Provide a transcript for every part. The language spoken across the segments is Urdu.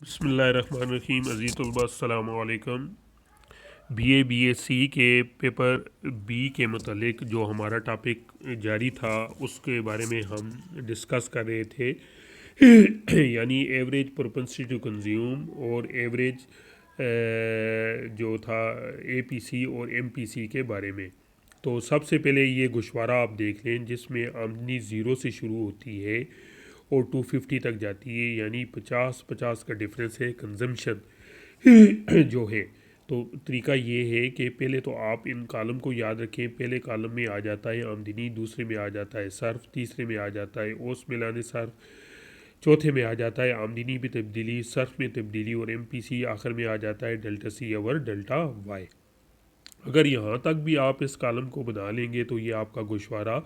بسم اللہ الرحمن الرحیم. عزیز طلباء السلام علیکم. بی ایس سی کے پیپر بی کے متعلق جو ہمارا ٹاپک جاری تھا اس کے بارے میں ہم ڈسکس کر رہے تھے یعنی ایوریج پروپنسٹی ٹو کنزیوم اور ایوریج جو تھا اے پی سی اور ایم پی سی کے بارے میں. تو سب سے پہلے یہ گوشوارہ آپ دیکھ لیں جس میں آمدنی 0 سے شروع ہوتی ہے اور 250 تک جاتی ہے، یعنی 50 کا ڈفرینس ہے کنزمپشن جو ہے. تو طریقہ یہ ہے کہ پہلے تو آپ ان کالم کو یاد رکھیں. پہلے کالم میں آ جاتا ہے آمدنی، دوسرے میں آ جاتا ہے صرف، تیسرے میں آ جاتا ہے اوس ملانے صرف، چوتھے میں آ جاتا ہے آمدنی بھی تبدیلی، صرف میں تبدیلی، اور ایم پی سی آخر میں آ جاتا ہے ڈیلٹا سی اوور ڈیلٹا وائی. اگر یہاں تک بھی آپ اس کالم کو بنا لیں گے تو یہ آپ کا گوشوارہ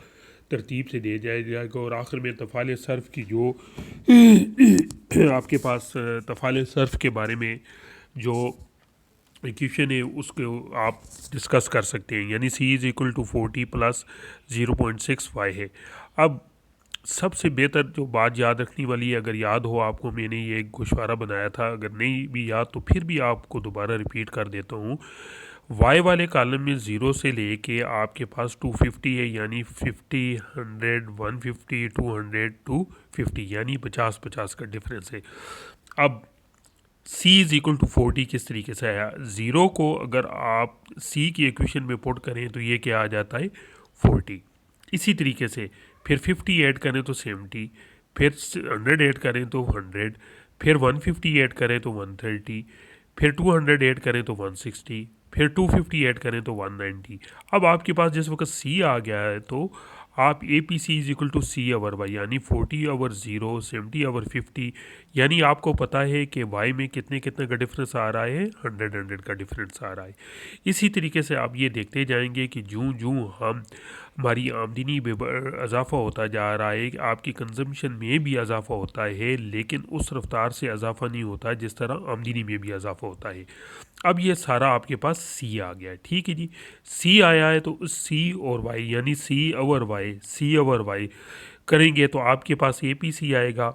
ترتیب سے دے جائے گا، اور آخر میں تفعال صرف کی جو آپ کے پاس تفعال صرف کے بارے میں جو ایکویشن ہے اس کو آپ ڈسکس کر سکتے ہیں، یعنی سی از ایکول ٹو 40 پلس 0.65 ہے. اب سب سے بہتر جو بات یاد رکھنے والی ہے، اگر یاد ہو آپ کو، میں نے یہ ایک گوشوارہ بنایا تھا، اگر نہیں بھی یاد تو پھر بھی آپ کو دوبارہ ریپیٹ کر دیتا ہوں. وائی والے کالم میں 0 سے لے کے آپ کے پاس 250 ہے، یعنی 50 100 150 200 250، یعنی 50 کا ڈفرینس ہے. اب سی از ایکول ٹو 40 کس طریقے سے آیا؟ 0 کو اگر آپ سی کی ایکویشن میں پٹ کریں تو یہ کیا آ جاتا ہے 40. اسی طریقے سے پھر 50 ایڈ کریں تو 70، پھر 100 ایڈ کریں تو 100، پھر 150 ایڈ کریں تو 130، پھر 200 ایڈ کریں تو 160، پھر 250 ایڈ کریں تو 190. اب آپ کے پاس جس وقت سی آ گیا ہے تو آپ A P C is equal to C over Y, یعنی 40 اوور 0 70 اوور 50، یعنی آپ کو پتہ ہے کہ وائی میں کتنے کا ڈفرینس آ رہا ہے، 100 کا ڈفرینس آ رہا ہے. اسی طریقے سے آپ یہ دیکھتے جائیں گے کہ جوں ہماری آمدنی میں اضافہ ہوتا جا رہا ہے، آپ کی کنزمپشن میں بھی اضافہ ہوتا ہے، لیکن اس رفتار سے اضافہ نہیں ہوتا جس طرح آمدنی میں بھی اضافہ ہوتا ہے. اب یہ سارا آپ کے پاس سی آ گیا ہے، ٹھیک ہے جی. سی آیا ہے تو اس سی اور وائی، یعنی سی اوور وائی کریں گے تو آپ کے پاس اے پی سی آئے گا،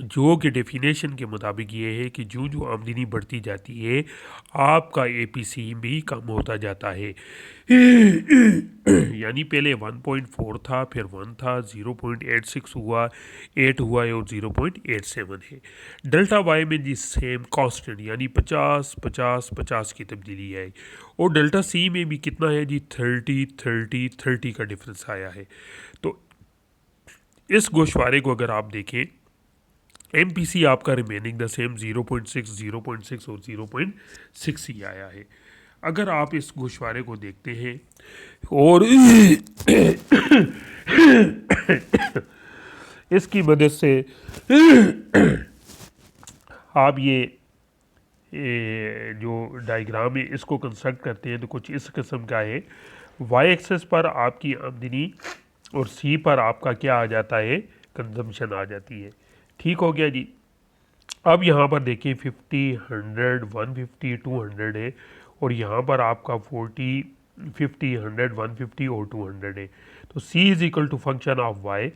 جو کہ ڈیفینیشن کے مطابق یہ ہے کہ جو آمدنی بڑھتی جاتی ہے آپ کا اے پی سی بھی کم ہوتا جاتا ہے. یعنی پہلے 1.4 تھا، پھر 1 تھا، 0.86 ہوا، 8 ہوا ہے، اور 0.87 ہے. ڈیلٹا وائی میں جی سیم کانسٹنٹ، یعنی 50 کی تبدیلی ہے. اور ڈیلٹا سی میں بھی کتنا ہے جی 30 کا ڈفرینس آیا ہے. تو اس گوشوارے کو اگر آپ دیکھیں، ایم پی سی آپ کا ریمیننگ دا سیم 0.6 اور 0.6 ہی آیا ہے. اگر آپ اس گوشوارے کو دیکھتے ہیں اور اس کی مدد سے آپ یہ جو ڈائیگرام ہے اس کو کنسٹرکٹ کرتے ہیں تو کچھ اس قسم کا ہے. وائی ایکسس پر آپ کی آمدنی اور سی پر آپ کا کیا آ جاتا ہے، کنزمپشن آ جاتی ہے. ٹھیک ہو گیا جی. اب یہاں پر دیکھیں 50 100 150 200 ہے، اور یہاں پر آپ کا 40 50 100 150 اور 200 ہے. تو C is equal to function of Y.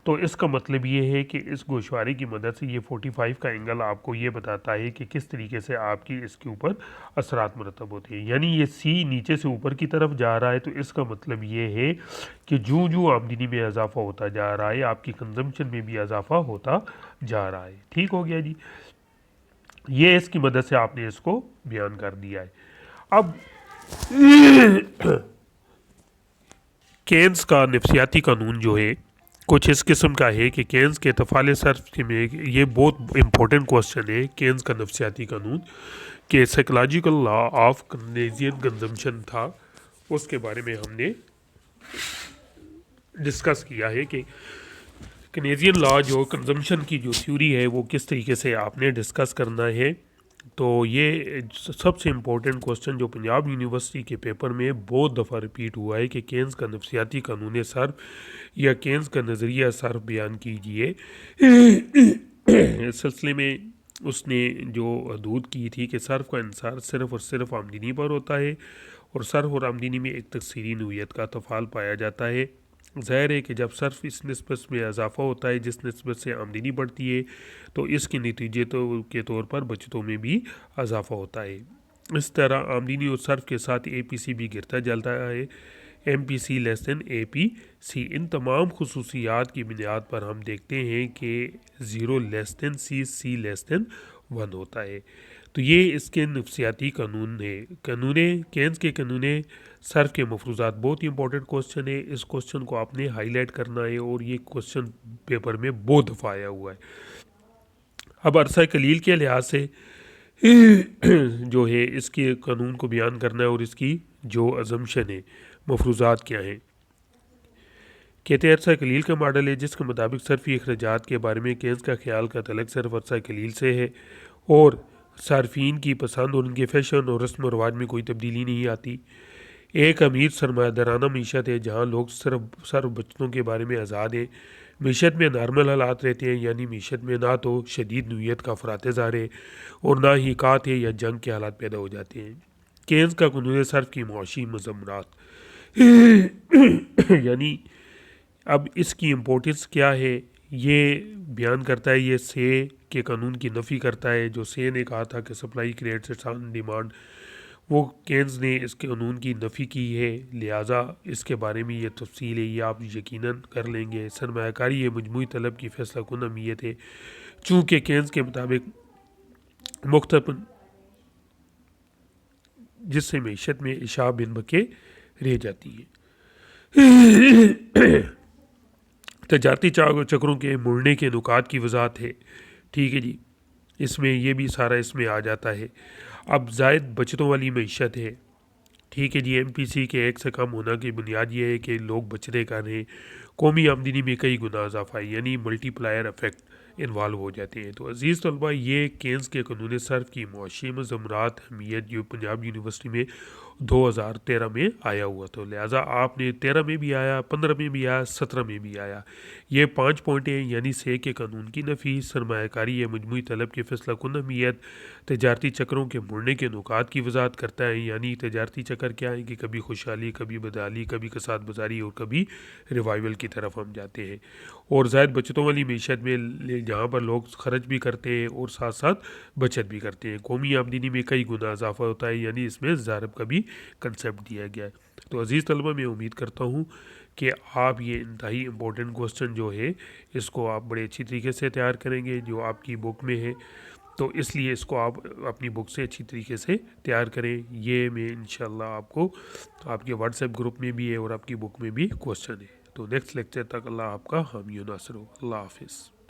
تو اس کا مطلب یہ ہے کہ اس گوشوارے کی مدد سے یہ 45 کا اینگل آپ کو یہ بتاتا ہے کہ کس طریقے سے آپ کی اس کے اوپر اثرات مرتب ہوتے ہیں. یعنی یہ سی نیچے سے اوپر کی طرف جا رہا ہے، تو اس کا مطلب یہ ہے کہ جو آمدنی میں اضافہ ہوتا جا رہا ہے آپ کی کنزمپشن میں بھی اضافہ ہوتا جا رہا ہے. ٹھیک ہو گیا جی. یہ اس کی مدد سے آپ نے اس کو بیان کر دیا ہے. اب کینز کا نفسیاتی قانون جو ہے کچھ اس قسم کا ہے کہ کینز کے تفعال صرف میں یہ بہت امپورٹنٹ کوسچن ہے. کینز کا نفسیاتی قانون کہ سائیکلوجیکل لا آف کنیزین کنزمپشن تھا، اس کے بارے میں ہم نے ڈسکس کیا ہے کہ کنیزین لا جو کنزمپشن کی جو تھیوری ہے وہ کس طریقے سے آپ نے ڈسکس کرنا ہے. تو یہ سب سے امپورٹنٹ کوسچن جو پنجاب یونیورسٹی کے پیپر میں بہت دفعہ ریپیٹ ہوا ہے کہ کینز کا نفسیاتی قانون صرف یا کینز کا نظریہ صرف بیان کیجئے. اس سلسلے میں اس نے جو حدود کی تھی کہ صرف کا انحصار صرف اور صرف آمدنی پر ہوتا ہے، اور صرف اور آمدنی میں ایک تکثیری نوعیت کا تفعال پایا جاتا ہے. ظاہر ہے کہ جب صرف اس نسبت میں اضافہ ہوتا ہے جس نسبت سے آمدنی بڑھتی ہے تو اس کے نتیجے کے طور پر بچتوں میں بھی اضافہ ہوتا ہے۔ اس طرح آمدنی اور صرف کے ساتھ اے پی سی بھی گرتا جاتا ہے، ایم پی سی لیس دین اے پی سی۔ ان تمام خصوصیات کی بنیاد پر ہم دیکھتے ہیں کہ 0 لیس دین سی، سی لیس دین 1 ہوتا ہے۔ تو یہ اس کے نفسیاتی قانون ہے۔ کینز کے قانون صرف کے مفروضات بہت ہی امپورٹنٹ کوسچن ہے۔ اس کوسچن کو آپ نے ہائی لائٹ کرنا ہے اور یہ کوسچن پیپر میں بہت دفعہ آیا ہوا ہے۔ اب عرصہ قلیل کے لحاظ سے جو ہے اس کے قانون کو بیان کرنا ہے اور اس کی جو ازمپشن ہے، مفروضات کیا ہیں۔ کہتے ہیں عرصہ قلیل کا ماڈل ہے جس کے مطابق صرفی اخراجات کے بارے میں کینز کا خیال کا تعلق صرف عرصہ قلیل سے ہے اور صارفین کی پسند اور ان کے فیشن اور رسم و رواج میں کوئی تبدیلی نہیں آتی۔ ایک امیر سرمایہ دارانہ معیشت ہے جہاں لوگ صرف بچتوں کے بارے میں آزاد ہیں۔ معیشت میں نارمل حالات رہتے ہیں، یعنی معیشت میں نہ تو شدید نوعیت کا افراط زار ہے اور نہ ہی قحط ہے یا جنگ کے حالات پیدا ہو جاتے ہیں۔ کینز کا قانون صرف کی معاشی مضمرات یعنی اب اس کی امپورٹنس کیا ہے یہ بیان کرتا ہے۔ یہ سے کے قانون کی نفی کرتا ہے۔ جو سے نے کہا تھا کہ supply creates its own demand, وہ کینز نے اس کے قانون کی نفی کی ہے، لہٰذا اس کے بارے میں یہ تفصیل ہے، یہ آپ یقیناً کر لیں گے۔ سرمایہ کاری یہ مجموعی طلب کی فیصلہ کن اہمیت ہے، چونکہ کینز کے مطابق مختلف جس سے معیشت میں اشاع بن بکے رہ جاتی ہے۔ تجارتی چکروں کے مڑنے کے نکات کی وضاحت ہے، ٹھیک ہے جی، اس میں یہ بھی سارا اس میں آ جاتا ہے۔ اب زائد بچتوں والی معیشت ہے، ٹھیک ہے جی۔ ایم پی سی کے ایک سے کم ہونا کی بنیاد یہ ہے کہ لوگ بچتیں کر رہے ہیں، قومی آمدنی میں کئی گنا اضافہ ہے، یعنی ملٹی پلائر افیکٹ انوالو ہو جاتے ہیں۔ تو عزیز طلبہ، یہ کینز کے قانون صرف کی معاشی مضمرات اہمیت جو پنجاب یونیورسٹی میں 2013 میں آیا ہوا، تو لہٰذا آپ نے 13 میں بھی آیا، 15 میں بھی آیا، 17 میں بھی آیا۔ یہ 5 پوائنٹ ہیں، یعنی سے کے قانون کی نفی، سرمایہ کاری یا مجموعی طلب کے فیصلہ کن اہمیت، تجارتی چکروں کے مڑنے کے نکات کی وضاحت کرتا ہے، یعنی تجارتی چکر کیا ہے کہ کبھی خوشحالی، کبھی بدحالی، کبھی کساد بازاری اور کبھی ریوائول کی طرف ہم جاتے ہیں۔ اور زائد بچتوں والی معیشت میں جہاں پر لوگ خرچ بھی کرتے ہیں اور ساتھ ساتھ بچت بھی کرتے ہیں، قومی آمدنی میں کئی گنا اضافہ ہوتا ہے، یعنی اس میں ضارب کا بھی کنسیپٹ دیا گیا ہے۔ تو عزیز طلبہ، میں امید کرتا ہوں کہ آپ یہ انتہائی امپورٹنٹ کوسچن جو ہے اس کو آپ بڑے اچھی طریقے سے تیار کریں گے جو آپ کی بک میں ہے، تو اس لیے اس کو آپ اپنی بک سے اچھی طریقے سے تیار کریں۔ یہ میں انشاءاللہ آپ کو آپ کے واٹس ایپ گروپ میں بھی ہے اور آپ کی بک میں بھی کوسچن ہے۔ تو نیکسٹ لیکچر تک اللہ آپ کا حامی و ناصر ہو۔ اللہ حافظ۔